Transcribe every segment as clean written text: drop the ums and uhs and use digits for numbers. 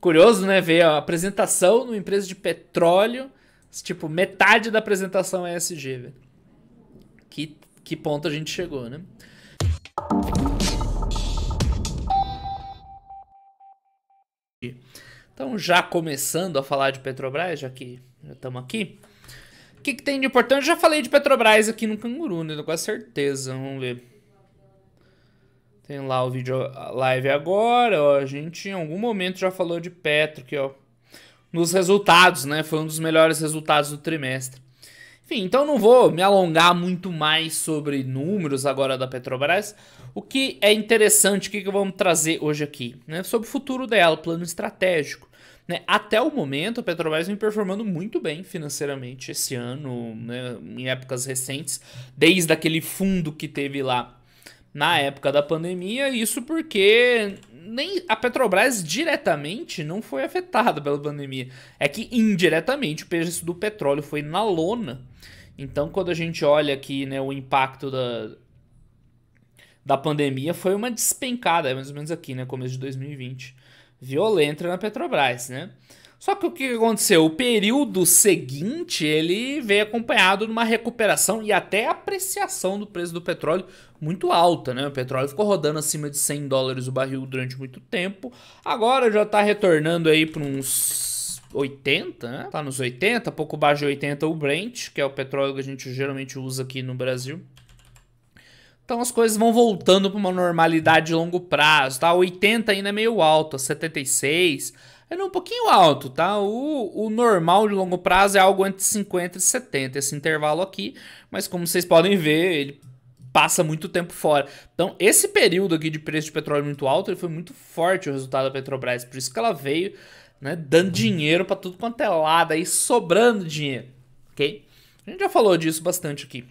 Curioso, né? Ver a apresentação numa empresa de petróleo. Tipo, metade da apresentação é ESG, velho. Que ponto a gente chegou, né? Então, já começando a falar de Petrobras, já que já estamos aqui. O que tem de importante? Eu já falei de Petrobras aqui no Canguru, né? Com certeza. Vamos ver. Tem lá o vídeo live agora, ó. A gente em algum momento já falou de Petro aqui, ó. Nos resultados, né? Foi um dos melhores resultados do trimestre. Enfim, então não vou me alongar muito mais sobre números agora da Petrobras. O que é interessante, o que vamos trazer hoje aqui, né? Sobre o futuro dela, plano estratégico. Né? Até o momento, a Petrobras vem performando muito bem financeiramente esse ano, né? Em épocas recentes, desde aquele fundo que teve lá na época da pandemia, isso porque nem a Petrobras diretamente não foi afetada pela pandemia. É que indiretamente o preço do petróleo foi na lona. Então, quando a gente olha aqui, né, o impacto da pandemia, foi uma despencada, mais ou menos aqui, né, começo de 2020, violenta na Petrobras, né? Só que o que aconteceu? O período seguinte, ele veio acompanhado de uma recuperação e até apreciação do preço do petróleo muito alta, né? O petróleo ficou rodando acima de $100 o barril durante muito tempo. Agora já tá retornando aí para uns 80, né? Tá nos 80, pouco abaixo de 80 o Brent, que é o petróleo que a gente geralmente usa aqui no Brasil. Então as coisas vão voltando para uma normalidade de longo prazo, tá? 80 ainda é meio alto, 76 é um pouquinho alto, tá? O normal de longo prazo é algo entre 50 e 70, esse intervalo aqui. Mas como vocês podem ver, ele passa muito tempo fora. Então esse período aqui de preço de petróleo muito alto, ele foi muito forte o resultado da Petrobras. Por isso que ela veio, né, dando dinheiro para tudo quanto é lado, aí sobrando dinheiro, ok? A gente já falou disso bastante aqui.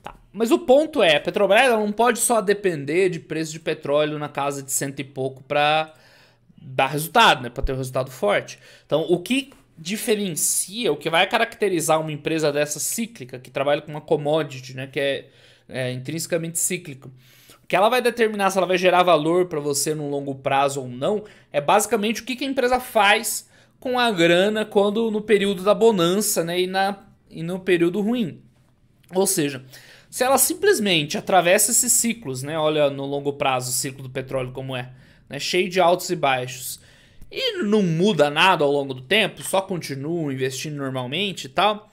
Tá. Mas o ponto é, a Petrobras ela não pode só depender de preço de petróleo na casa de cento e pouco para dar resultado, né? Para ter um resultado forte. Então, o que diferencia, o que vai caracterizar uma empresa dessa cíclica, que trabalha com uma commodity, né? Que é intrinsecamente cíclico, o que ela vai determinar se ela vai gerar valor para você no longo prazo ou não, é basicamente o que a empresa faz com a grana quando no período da bonança, né? E no período ruim. Ou seja, se ela simplesmente atravessa esses ciclos, né? Olha no longo prazo o ciclo do petróleo como é, né? Cheio de altos e baixos, e não muda nada ao longo do tempo, só continua investindo normalmente e tal.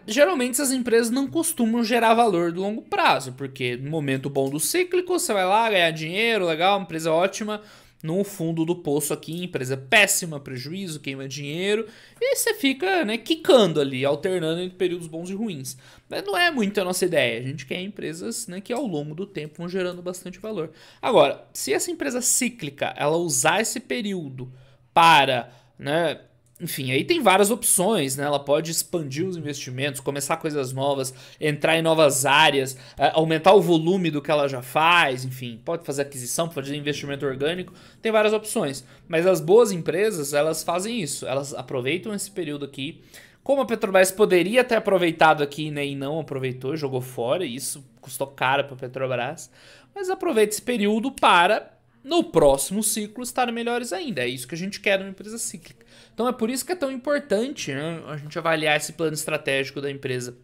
Geralmente essas empresas não costumam gerar valor do longo prazo, porque no momento bom do cíclico você vai lá ganhar dinheiro, legal, empresa ótima. No fundo do poço aqui, empresa péssima, prejuízo, queima dinheiro, e você fica, né, quicando ali, alternando entre períodos bons e ruins. Mas não é muito a nossa ideia, a gente quer empresas, né, que ao longo do tempo vão gerando bastante valor. Agora, se essa empresa cíclica, ela usar esse período para, né, enfim, aí tem várias opções, né? Ela pode expandir os investimentos, começar coisas novas, entrar em novas áreas, aumentar o volume do que ela já faz, enfim, pode fazer aquisição, pode fazer investimento orgânico, tem várias opções. Mas as boas empresas, elas fazem isso, elas aproveitam esse período aqui. Como a Petrobras poderia ter aproveitado aqui, né, e não aproveitou, jogou fora, e isso custou caro para a Petrobras, mas aproveita esse período para, no próximo ciclo, estar melhores ainda. É isso que a gente quer numa empresa cíclica. Então é por isso que é tão importante, né, a gente avaliar esse plano estratégico da empresa.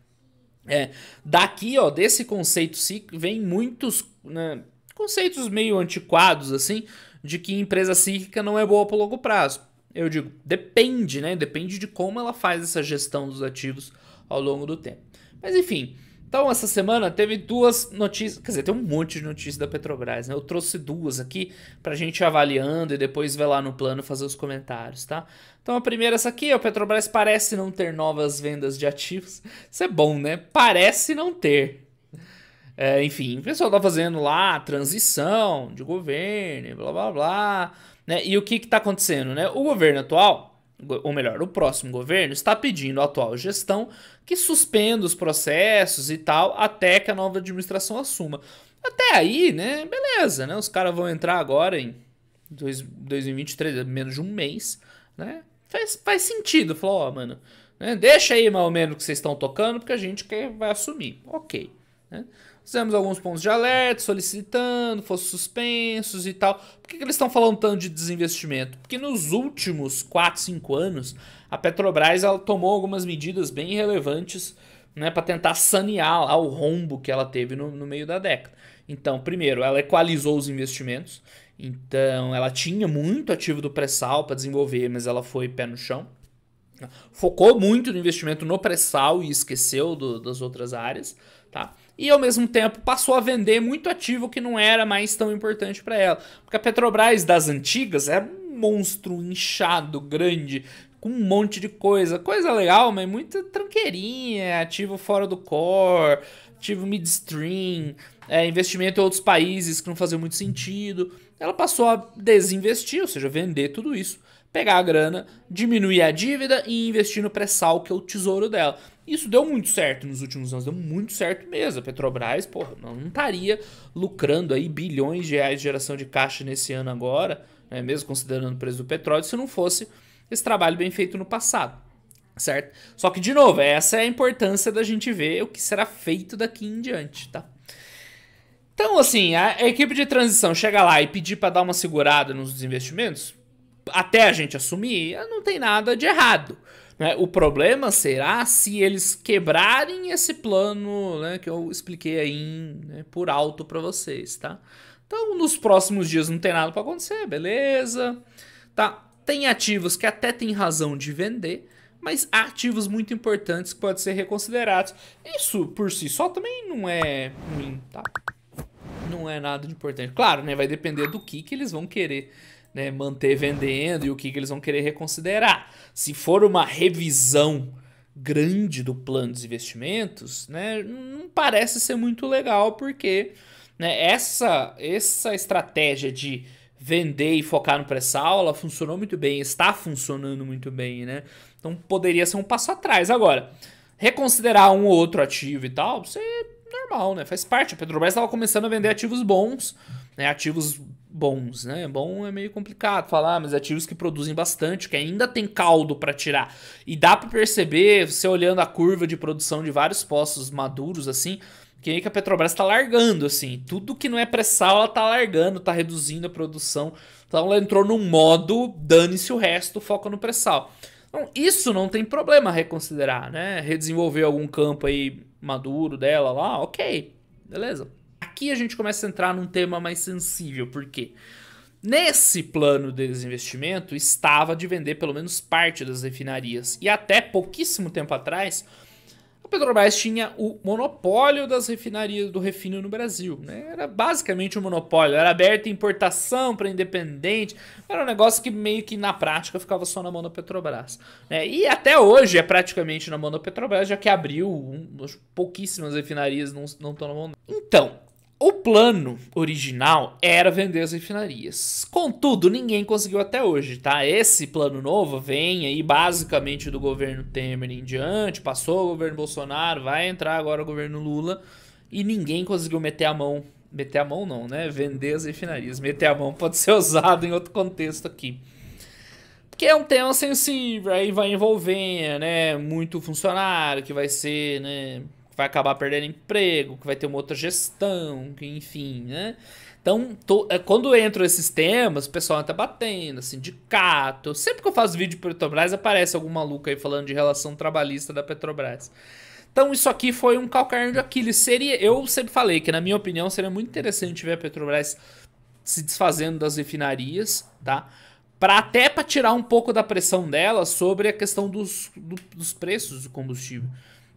Daqui, ó, desse conceito cíclico, vem muitos, né, conceitos meio antiquados, assim, de que empresa cíclica não é boa para o longo prazo. Eu digo, depende, né? Depende de como ela faz essa gestão dos ativos ao longo do tempo. Mas enfim, então essa semana teve duas notícias, quer dizer, tem um monte de notícias da Petrobras, né? Eu trouxe duas aqui pra gente ir avaliando e depois ver lá no plano fazer os comentários, tá? Então a primeira, essa aqui, a Petrobras parece não ter novas vendas de ativos. Isso é bom, né? Parece não ter. Enfim, o pessoal tá fazendo lá transição de governo, blá blá blá, né? E o que tá acontecendo, né? O governo atual, ou melhor, o próximo governo, está pedindo à atual gestão que suspenda os processos e tal, até que a nova administração assuma. Até aí, né? Beleza, né? Os caras vão entrar agora em 2023, menos de um mês, né? Faz sentido. Falou, ó, mano, né? Deixa aí mais ou menos o que vocês estão tocando, porque a gente vai assumir. Ok, né? Fizemos alguns pontos de alerta, solicitando, fossem suspensos e tal. Por que eles estão falando tanto de desinvestimento? Porque nos últimos 4, 5 anos, a Petrobras ela tomou algumas medidas bem relevantes, né, para tentar sanear lá o rombo que ela teve no meio da década. Então, primeiro, ela equalizou os investimentos. Então, ela tinha muito ativo do pré-sal para desenvolver, mas ela foi pé no chão. Focou muito no investimento no pré-sal e esqueceu das outras áreas, tá? E ao mesmo tempo passou a vender muito ativo que não era mais tão importante para ela. Porque a Petrobras das antigas era um monstro inchado, grande, com um monte de coisa. Coisa legal, mas muita tranqueirinha, ativo fora do core, ativo midstream, investimento em outros países que não faziam muito sentido. Ela passou a desinvestir, ou seja, vender tudo isso, pegar a grana, diminuir a dívida e investir no pré-sal, que é o tesouro dela. Isso deu muito certo nos últimos anos, deu muito certo mesmo. A Petrobras, porra, não estaria lucrando aí bilhões de reais de geração de caixa nesse ano agora, né, mesmo considerando o preço do petróleo, se não fosse esse trabalho bem feito no passado, certo? Só que, de novo, essa é a importância da gente ver o que será feito daqui em diante, tá? Então, assim, a equipe de transição chega lá e pedir para dar uma segurada nos desinvestimentos, até a gente assumir, não tem nada de errado, né? O problema será se eles quebrarem esse plano, né, que eu expliquei aí né, por alto para vocês, tá? Então, nos próximos dias não tem nada para acontecer, beleza? Tá? Tem ativos que até tem razão de vender, mas há ativos muito importantes que podem ser reconsiderados. Isso, por si só, também não é ruim, tá? Não é nada de importante. Claro, né, vai depender do que eles vão querer, né, manter vendendo e o que eles vão querer reconsiderar. Se for uma revisão grande do plano de investimentos, né, não parece ser muito legal, porque né, essa estratégia de vender e focar no pré-sal, ela funcionou muito bem, está funcionando muito bem, né? Então poderia ser um passo atrás. Agora, reconsiderar um ou outro ativo e tal, isso é normal, né? Faz parte. A Petrobras estava começando a vender ativos bons, né? Ativos bons, né? Bom é meio complicado falar, mas ativos que produzem bastante, que ainda tem caldo para tirar. E dá para perceber, você olhando a curva de produção de vários poços maduros assim, que a Petrobras está largando, assim. Tudo que não é pré-sal, ela tá largando, tá reduzindo a produção. Então ela entrou num modo, dane-se o resto, foca no pré-sal. Então isso não tem problema reconsiderar, né? Redesenvolver algum campo aí maduro dela lá, ok, beleza. Aqui a gente começa a entrar num tema mais sensível, porque nesse plano de desinvestimento estava de vender pelo menos parte das refinarias. E até pouquíssimo tempo atrás, a Petrobras tinha o monopólio das refinarias do refino no Brasil, né? Era basicamente um monopólio, era aberta importação para independente, era um negócio que meio que na prática ficava só na mão da Petrobras, né? E até hoje é praticamente na mão da Petrobras, já que abriu pouquíssimas refinarias não estão na mão. Então, o plano original era vender as refinarias. Contudo, ninguém conseguiu até hoje, tá? Esse plano novo vem aí basicamente do governo Temer em diante, passou o governo Bolsonaro, vai entrar agora o governo Lula e ninguém conseguiu meter a mão. Meter a mão não, né? Vender as refinarias. Meter a mão pode ser usado em outro contexto aqui. Porque é um tema sensível, aí vai envolver, né, muito funcionário que vai ser, né, vai acabar perdendo emprego, que vai ter uma outra gestão, que enfim, né? Então, quando entram esses temas, o pessoal tá batendo, sindicato. Sempre que eu faço vídeo de Petrobras, aparece algum maluco aí falando de relação trabalhista da Petrobras. Então, isso aqui foi um calcanhar de Aquiles. Eu sempre falei que, na minha opinião, seria muito interessante ver a Petrobras se desfazendo das refinarias, tá? Até para tirar um pouco da pressão dela sobre a questão dos preços do combustível.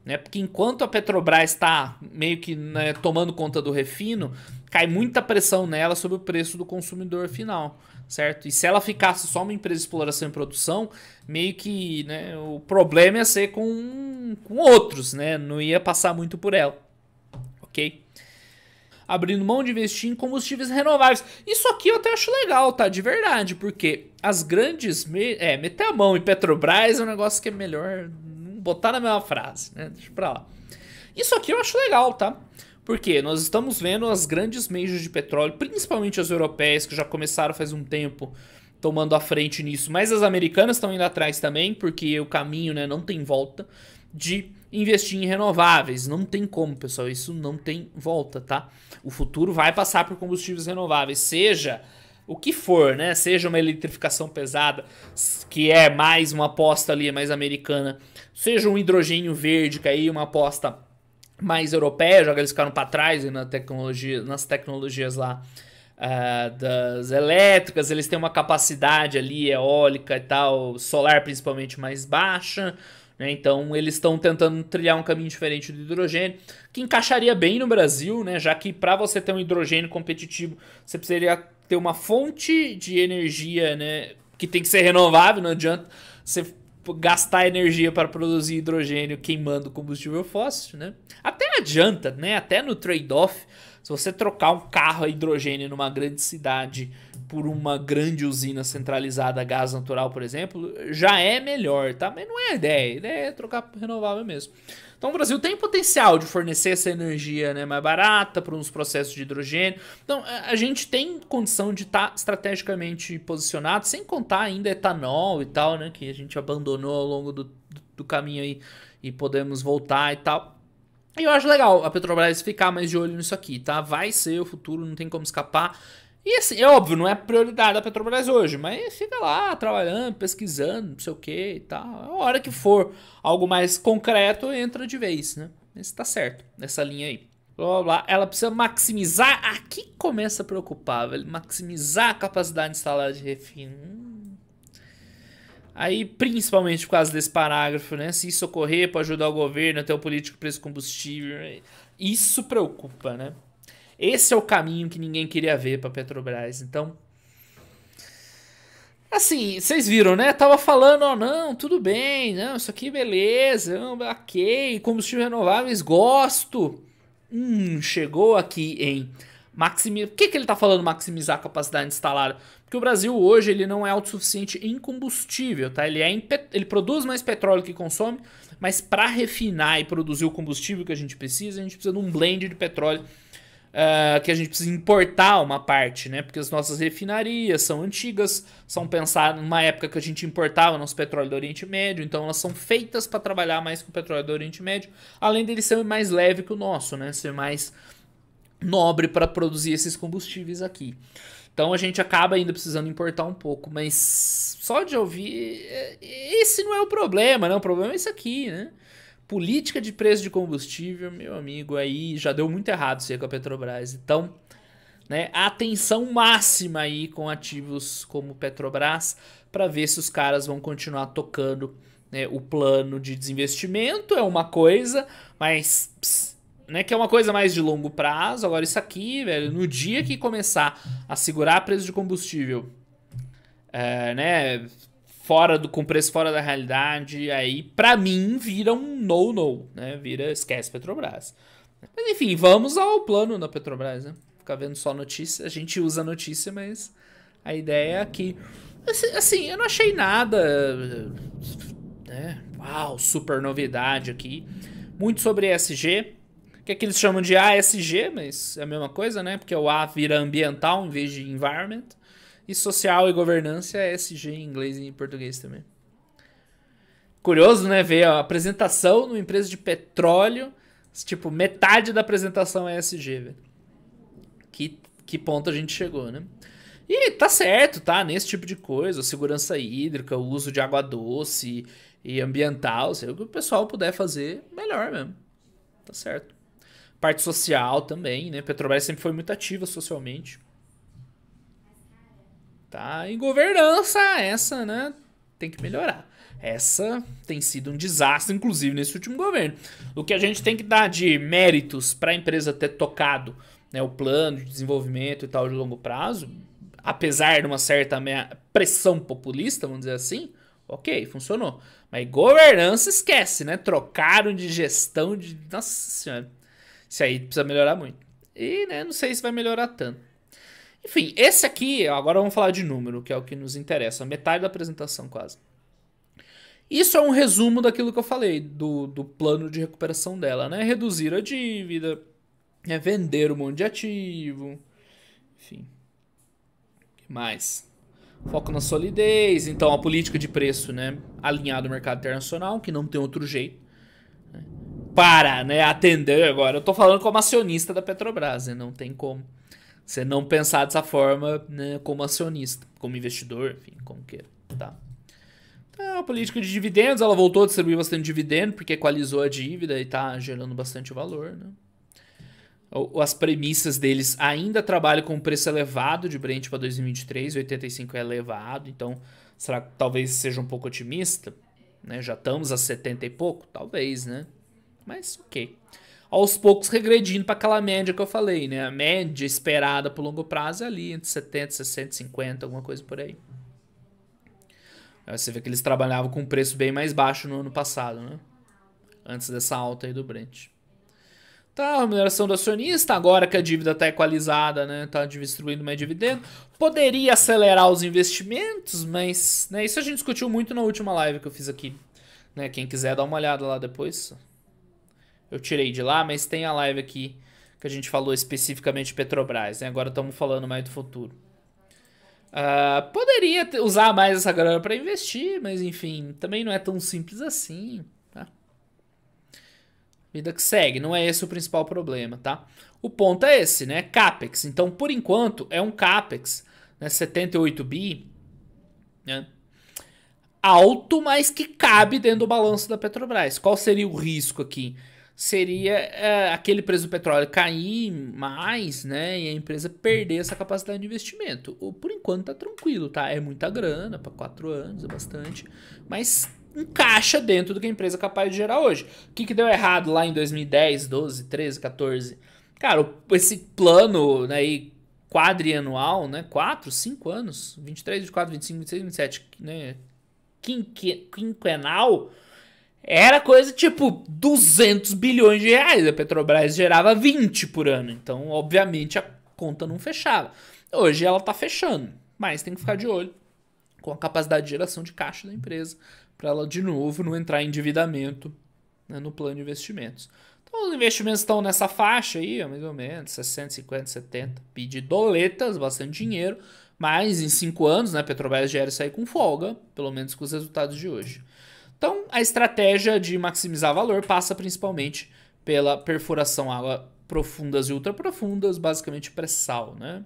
Né? Porque enquanto a Petrobras está meio que né, tomando conta do refino, cai muita pressão nela sobre o preço do consumidor final, certo? E se ela ficasse só uma empresa de exploração e produção, meio que né, o problema ia ser com outros, né? Não ia passar muito por ela, ok? Abrindo mão de investir em combustíveis renováveis. Isso aqui eu até acho legal, tá? De verdade, porque as grandes... meter a mão em Petrobras é um negócio que é melhor... botar na mesma frase, né? Deixa pra lá. Isso aqui eu acho legal, tá? Porque nós estamos vendo as grandes majors de petróleo, principalmente as europeias, que já começaram faz um tempo tomando a frente nisso, mas as americanas estão indo atrás também, porque o caminho, né, não tem volta. de investir em renováveis. Não tem como, pessoal, isso não tem volta, tá? O futuro vai passar por combustíveis renováveis, seja o que for, né? Seja uma eletrificação pesada, que é mais uma aposta ali, mais americana, seja um hidrogênio verde, que aí é uma aposta mais europeia, já que eles ficaram para trás nas tecnologias lá das elétricas, eles têm uma capacidade ali eólica e tal, solar principalmente mais baixa, né? Então eles estão tentando trilhar um caminho diferente do hidrogênio, que encaixaria bem no Brasil, né? Já que para você ter um hidrogênio competitivo, você precisaria ter uma fonte de energia, né? Que tem que ser renovável, não adianta você gastar energia para produzir hidrogênio queimando combustível fóssil, né? Até adianta, né? Até no trade-off, se você trocar um carro a hidrogênio numa grande cidade por uma grande usina centralizada a gás natural, por exemplo, já é melhor, tá? Mas não é a ideia. A ideia é trocar por renovável mesmo. Então o Brasil tem potencial de fornecer essa energia, né, mais barata para uns processos de hidrogênio. Então a gente tem condição de estar estrategicamente posicionado, sem contar ainda etanol e tal, né, que a gente abandonou ao longo do caminho aí e podemos voltar e tal. E eu acho legal a Petrobras ficar mais de olho nisso aqui, tá? Vai ser o futuro, não tem como escapar. E assim, é óbvio, não é prioridade da Petrobras hoje, mas fica lá trabalhando, pesquisando, não sei o que e tal. A hora que for algo mais concreto, entra de vez, né? Isso tá certo, nessa linha aí. Blá, blá, blá. Ela precisa maximizar. Aqui começa a preocupar, velho. Maximizar a capacidade instalada de refino. Aí, principalmente por causa desse parágrafo, né? Se isso ocorrer, pode ajudar o governo a ter um político preço de combustível. Isso preocupa, né? Esse é o caminho que ninguém queria ver para Petrobras. Então, assim, vocês viram, né? Tava falando, ó, não, tudo bem, não, isso aqui beleza, não, ok, combustíveis renováveis, gosto. Chegou aqui em maximizar. Por que ele tá falando maximizar a capacidade instalada? Porque o Brasil hoje ele não é autossuficiente em combustível, tá? Ele produz mais petróleo que consome, mas para refinar e produzir o combustível que a gente precisa de um blend de petróleo. Que a gente precisa importar uma parte, né? Porque as nossas refinarias são antigas, são pensadas numa época que a gente importava nosso petróleo do Oriente Médio, então elas são feitas para trabalhar mais com o petróleo do Oriente Médio, além dele ser mais leve que o nosso, né? Ser mais nobre para produzir esses combustíveis aqui. Então a gente acaba ainda precisando importar um pouco, mas só de ouvir, esse não é o problema, né? O problema é isso aqui, né? Política de preço de combustível, meu amigo, aí já deu muito errado isso aí com a Petrobras. Então, né, atenção máxima aí com ativos como Petrobras para ver se os caras vão continuar tocando, né, o plano de desinvestimento é uma coisa, mas né, que é uma coisa mais de longo prazo. Agora isso aqui, velho, no dia que começar a segurar preço de combustível, né, com preço fora da realidade, aí pra mim vira um no-no, né? Esquece Petrobras. Mas enfim, vamos ao plano da Petrobras, né? Ficar vendo só notícia, a gente usa notícia, mas a ideia é que, assim, eu não achei nada, né? Uau, super novidade aqui. Muito sobre ESG, que é que eles chamam de ASG, mas é a mesma coisa, né? Porque o A vira ambiental em vez de environment. E social e governança é ESG em inglês e em português também. Curioso, né? Ver a apresentação numa empresa de petróleo. Tipo, metade da apresentação é ESG, velho. Que ponto a gente chegou, né? E tá certo, tá? Nesse tipo de coisa. Segurança hídrica, o uso de água doce e ambiental. Se o que o pessoal puder fazer, melhor mesmo. Tá certo. Parte social também, né? Petrobras sempre foi muito ativa socialmente. Tá? E governança, essa, né, tem que melhorar. Essa tem sido um desastre, inclusive, nesse último governo. O que a gente tem que dar de méritos para a empresa ter tocado, né, o plano de desenvolvimento e tal de longo prazo, apesar de uma certa pressão populista, vamos dizer assim, ok, funcionou. Mas governança esquece, né? Trocaram de gestão de... Nossa senhora. Isso aí precisa melhorar muito. E, né, não sei se vai melhorar tanto. Enfim, esse aqui, agora vamos falar de número, que é o que nos interessa, metade da apresentação quase. Isso é um resumo daquilo que eu falei, do plano de recuperação dela, né? Reduzir a dívida, né? Vender um monte de ativo, enfim. O que mais? Foco na solidez, então a política de preço, né? Alinhada ao mercado internacional, que não tem outro jeito. para, né, atender agora. Eu tô falando como acionista da Petrobras, né? Não tem como você não pensar dessa forma, né, como acionista, como investidor, enfim, como queira, tá? Então, a política de dividendos, ela voltou a distribuir bastante dividendo, porque equalizou a dívida e tá gerando bastante valor, né? As premissas deles ainda trabalham com um preço elevado de Brent para 2023, 85 é elevado, então será que talvez seja um pouco otimista? Né? Já estamos a 70 e pouco? Talvez, né? Mas ok. Aos poucos regredindo para aquela média que eu falei, né? A média esperada por longo prazo é ali entre 70, 60, 50, alguma coisa por aí. Aí você vê que eles trabalhavam com um preço bem mais baixo no ano passado, né? Antes dessa alta aí do Brent. Tá, a remuneração do acionista, agora que a dívida está equalizada, né? Tá distribuindo mais dividendo. Poderia acelerar os investimentos, mas né, isso a gente discutiu muito na última live que eu fiz aqui. Né, quem quiser dar uma olhada lá depois. Eu tirei de lá, mas tem a live aqui que a gente falou especificamente de Petrobras. Né? Agora estamos falando mais do futuro. Poderia usar mais essa grana para investir, mas enfim, também não é tão simples assim. Tá? Vida que segue, não é esse o principal problema, tá? O ponto é esse, né? CAPEX. Então, por enquanto, é um CAPEX, né? 78 bi, né? Alto, mas que cabe dentro do balanço da Petrobras. Qual seria o risco aqui? Seria aquele preço do petróleo cair mais, né? E a empresa perder essa capacidade de investimento. Por enquanto tá tranquilo, tá? É muita grana, para 4 anos, é bastante. Mas encaixa dentro do que a empresa é capaz de gerar hoje. O que deu errado lá em 2010, 12, 13, 14? Cara, esse plano, né, quadrianual, né, 4, 5 anos, 23, 24, 25, 26, 27, né, quinquenal, era coisa tipo 200 bilhões de reais. A Petrobras gerava 20 por ano, então obviamente a conta não fechava. Hoje ela tá fechando, mas tem que ficar de olho com a capacidade de geração de caixa da empresa, para ela de novo não entrar em endividamento, né, no plano de investimentos. Então os investimentos estão nessa faixa aí, mais ou menos, 60, 50, 70. Pedir doletas, bastante dinheiro, mas em 5 anos, né, a Petrobras gera isso aí com folga, pelo menos com os resultados de hoje. Então a estratégia de maximizar valor passa principalmente pela perfuração água profundas e ultraprofundas, basicamente pré-sal, né?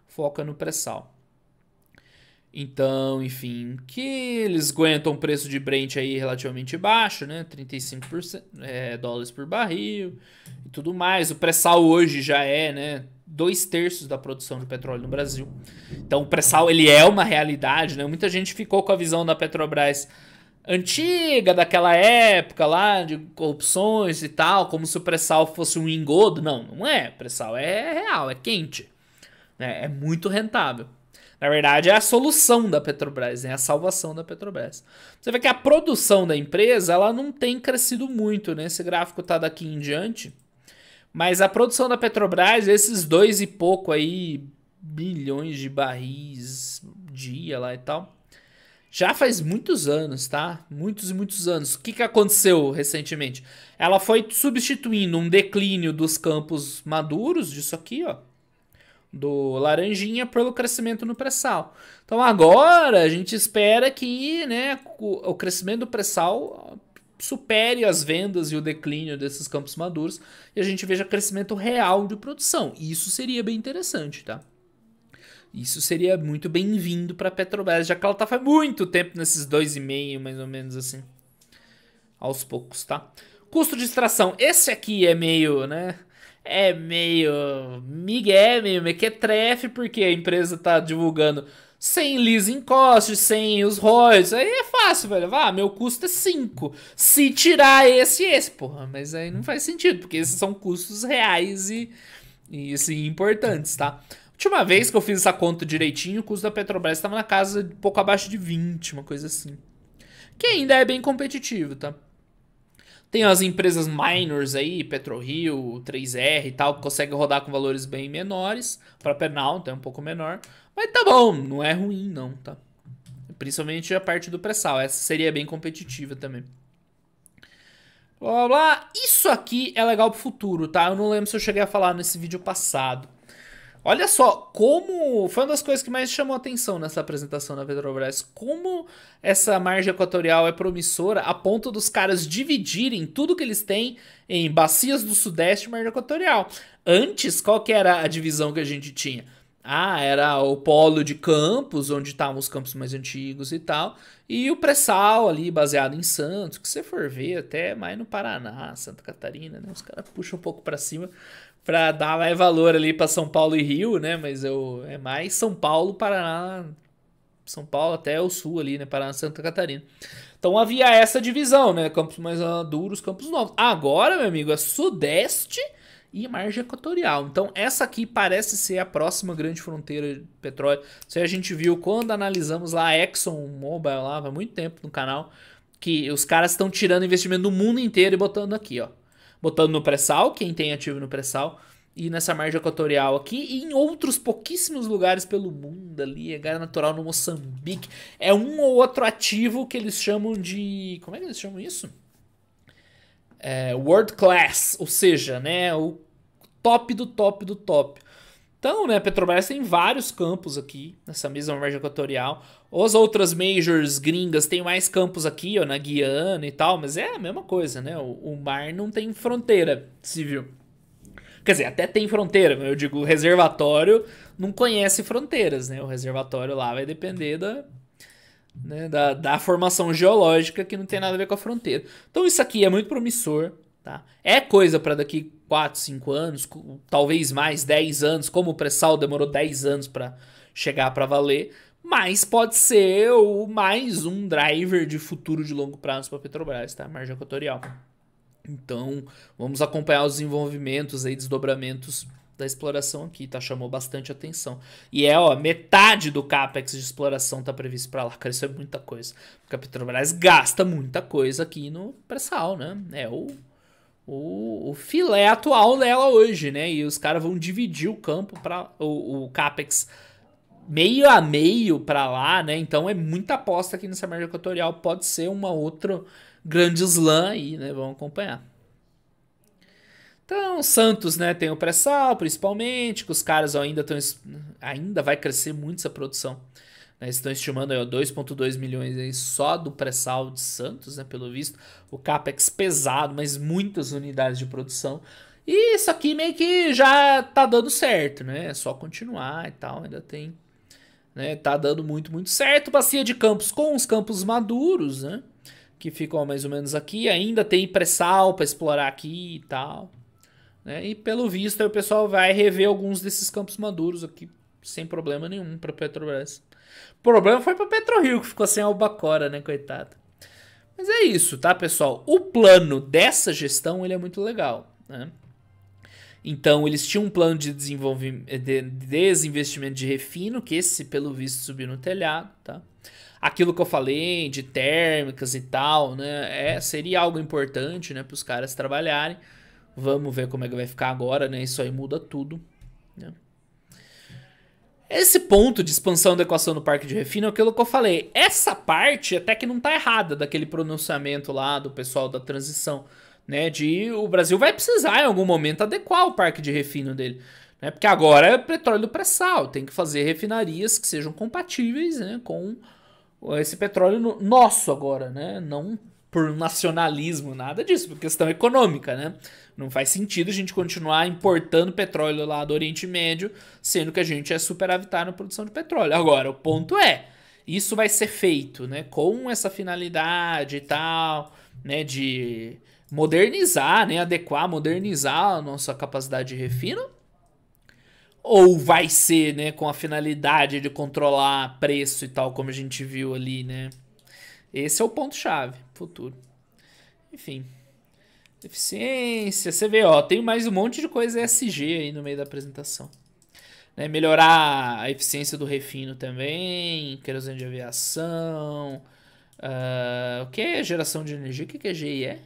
Foca no pré-sal. Então, enfim, que eles aguentam um preço de Brent aí relativamente baixo, né? 35% dólares por barril e tudo mais. O pré-sal hoje já é, né, 2/3 da produção de petróleo no Brasil. Então o pré-sal, ele é uma realidade, né? Muita gente ficou com a visão da Petrobras antiga, daquela época lá, de corrupções e tal, como se o pré-sal fosse um engodo. Não, não é. O pré-sal é real, é quente, né? É muito rentável. Na verdade, é a solução da Petrobras, né? A salvação da Petrobras. Você vê que a produção da empresa, ela não tem crescido muito, né? Esse gráfico tá daqui em diante. Mas a produção da Petrobras, esses 2 e pouco aí, bilhões de barris dia lá e tal, já faz muitos anos, tá? Muitos e muitos anos. O que aconteceu recentemente? Ela foi substituindo um declínio dos campos maduros, disso aqui, ó, do laranjinha, pelo crescimento no pré-sal. Então agora a gente espera que, né, o crescimento do pré-sal supere as vendas e o declínio desses campos maduros e a gente veja crescimento real de produção. Isso seria bem interessante, tá? Isso seria muito bem-vindo para a Petrobras, já que ela tá faz muito tempo nesses 2,5, mais ou menos assim. Aos poucos, tá? Custo de extração. Esse aqui é meio, né? É meio migué, meio mequetrefe, porque a empresa tá divulgando sem leasing cost, sem os royalties. Aí é fácil, velho. Meu custo é 5. Se tirar esse. Porra, mas aí não faz sentido, porque esses são custos reais e assim, importantes, tá? Última vez que eu fiz essa conta direitinho, o custo da Petrobras estava na casa de pouco abaixo de 20, uma coisa assim. Que ainda é bem competitivo, tá? Tem as empresas minors aí, PetroRio, 3R e tal, que conseguem rodar com valores bem menores. Para Penal, então é um pouco menor. Mas tá bom, não é ruim não, tá? Principalmente a parte do pré-sal, essa seria bem competitiva também. Blá, blá, blá. Isso aqui é legal pro futuro, tá? Eu não lembro se eu cheguei a falar nesse vídeo passado. Olha só como foi uma das coisas que mais chamou a atenção nessa apresentação da Petrobras, como essa margem equatorial é promissora a ponto dos caras dividirem tudo que eles têm em bacias do Sudeste e margem equatorial. Antes, qual que era a divisão que a gente tinha? Ah, era o polo de Campos, onde estavam os campos mais antigos e tal, e o pré-sal ali, baseado em Santos, que você for ver até mais no Paraná, Santa Catarina, né? Os caras puxam um pouco pra cima pra dar mais valor ali pra São Paulo e Rio, né? Mas é mais São Paulo, Paraná, São Paulo até o sul ali, né? Paraná, Santa Catarina. Então havia essa divisão, né? Campos mais duros, campos novos. Agora, meu amigo, é Sudeste e margem equatorial. Então essa aqui parece ser a próxima grande fronteira de petróleo. Isso aí a gente viu quando analisamos lá a ExxonMobil lá, há muito tempo no canal, que os caras estão tirando investimento do mundo inteiro e botando aqui, ó. Botando no pré-sal, quem tem ativo no pré-sal, e nessa margem equatorial aqui, e em outros pouquíssimos lugares pelo mundo ali, é gás natural no Moçambique. É um ou outro ativo que eles chamam de... Como é que eles chamam isso? World Class, ou seja, né, o top do top do top. Então, né, a Petrobras tem vários campos aqui, nessa mesma margem equatorial. As outras majors gringas têm mais campos aqui, ó, na Guiana e tal, mas é a mesma coisa, né? O mar não tem fronteira civil. Quer dizer, até tem fronteira, mas eu digo, o reservatório não conhece fronteiras, né? O reservatório lá vai depender né, da formação geológica que não tem nada a ver com a fronteira. Então isso aqui é muito promissor, tá? É coisa para daqui 4, 5 anos, talvez mais 10 anos, como o pré-sal demorou 10 anos para chegar para valer, mas pode ser mais um driver de futuro de longo prazo para a Petrobras, tá? Margem equatorial. Então, vamos acompanhar os desenvolvimentos aí, desdobramentos da exploração aqui, tá? Chamou bastante atenção. E ó, metade do CAPEX de exploração tá previsto para lá. Cara, isso é muita coisa. Porque a Petrobras gasta muita coisa aqui no pré-sal, né? É o filé atual dela hoje, né? E os caras vão dividir o campo para o CAPEX meio a meio para lá, né? Então é muita aposta aqui nessa margem equatorial. Pode ser uma outra grande slam aí, né? Vamos acompanhar. Então, Santos, né, tem o pré-sal, principalmente, que os caras ainda vai crescer muito essa produção. Né, estão estimando aí 2,2 milhões aí só do pré-sal de Santos, né, pelo visto. O CAPEX pesado, mas muitas unidades de produção. E isso aqui meio que já tá dando certo, né? É só continuar e tal, ainda tem, né, tá dando muito, muito certo. Bacia de Campos com os campos maduros, né, que ficam mais ou menos aqui. Ainda tem pré-sal para explorar aqui e tal. Né? E pelo visto aí o pessoal vai rever alguns desses campos maduros aqui sem problema nenhum para Petrobras. O problema foi para PetroRio que ficou sem Albacora, né, coitado. Mas é isso, tá, pessoal? O plano dessa gestão ele é muito legal, né? Então eles tinham um plano de desinvestimento de refino, que esse pelo visto subiu no telhado, tá? Aquilo que eu falei de térmicas e tal, né? Seria algo importante, né, para os caras trabalharem. Vamos ver como é que vai ficar agora, né? Isso aí muda tudo, né? Esse ponto de expansão da equação do parque de refino é aquilo que eu falei. Essa parte até que não tá errada daquele pronunciamento lá do pessoal da transição, né? De o Brasil vai precisar em algum momento adequar o parque de refino dele, né? Porque agora é petróleo pré-sal, tem que fazer refinarias que sejam compatíveis, né, com esse petróleo nosso agora, né? Não por nacionalismo, nada disso, por questão econômica, né? Não faz sentido a gente continuar importando petróleo lá do Oriente Médio, sendo que a gente é superavitário na produção de petróleo. Agora, o ponto é, isso vai ser feito, né, com essa finalidade e tal, né, de modernizar, né, adequar, modernizar a nossa capacidade de refino? Ou vai ser, né, com a finalidade de controlar preço e tal, como a gente viu ali, né? Esse é o ponto-chave, futuro. Enfim. Eficiência, você vê, ó, tem mais um monte de coisa ESG aí no meio da apresentação. Né, melhorar a eficiência do refino também, querosene de aviação. O que é geração de energia? O que é GIE?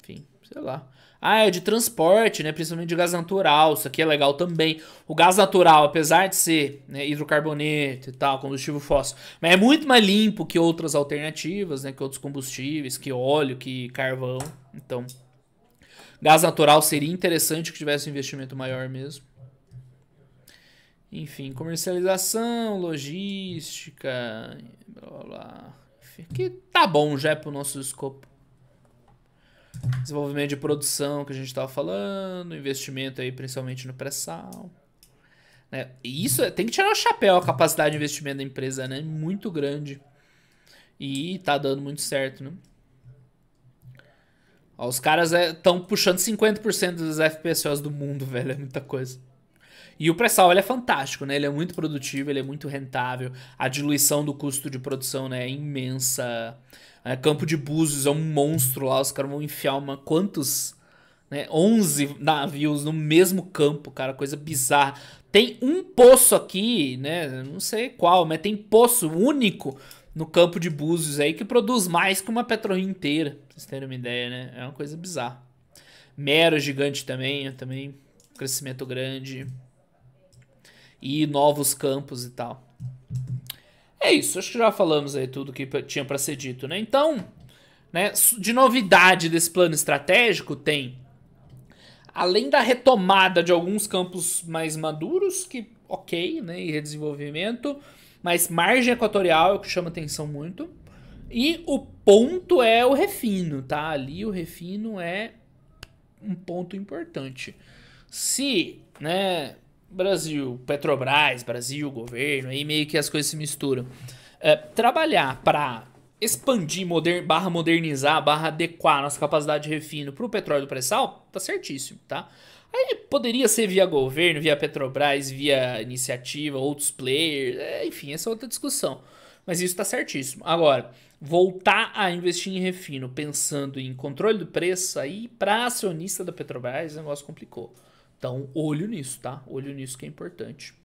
Enfim, sei lá. É de transporte, né? Principalmente de gás natural. Isso aqui é legal também. O gás natural, apesar de ser, né, hidrocarboneto e tal, combustível fóssil, mas é muito mais limpo que outras alternativas, né? Que outros combustíveis, que óleo, que carvão. Então, Gás natural seria interessante que tivesse um investimento maior mesmo. Enfim, comercialização, logística, blá blá blá. Enfim, que tá bom já pro nosso escopo. Desenvolvimento de produção que a gente tava falando, investimento aí principalmente no pré-sal. E isso tem que tirar o chapéu a capacidade de investimento da empresa, né? Muito grande. E tá dando muito certo, né? Ó, os caras estão puxando 50% dos FPSOs do mundo, velho. É muita coisa. E o pré-sal ele é fantástico, né? Ele é muito produtivo, ele é muito rentável. A diluição do custo de produção, né, é imensa. Campo de Búzios é um monstro lá. Os caras vão enfiar quantos, né? 11 navios no mesmo campo, cara. Coisa bizarra. Tem um poço aqui, né? Não sei qual, mas tem poço único no Campo de Búzios aí que produz mais que uma PetroRio inteira. Pra vocês terem uma ideia, né? É uma coisa bizarra. Mero gigante também crescimento grande. E novos campos e tal. É isso, acho que já falamos aí tudo que tinha para ser dito, né? Então, né, de novidade desse plano estratégico tem, além da retomada de alguns campos mais maduros, que ok, né, e redesenvolvimento, mas margem equatorial é o que chama atenção muito. E o ponto é o refino, tá? Ali o refino é um ponto importante. Se, né, Brasil, Petrobras, Brasil, governo, aí meio que as coisas se misturam. Trabalhar para expandir, modernizar, adequar nossa capacidade de refino para o petróleo do pré-sal, tá certíssimo, tá? Aí poderia ser via governo, via Petrobras, via iniciativa, outros players, enfim, essa é outra discussão. Mas isso tá certíssimo. Agora, voltar a investir em refino pensando em controle do preço, aí para acionista da Petrobras o negócio complicou. Então, olho nisso, tá? Olho nisso que é importante.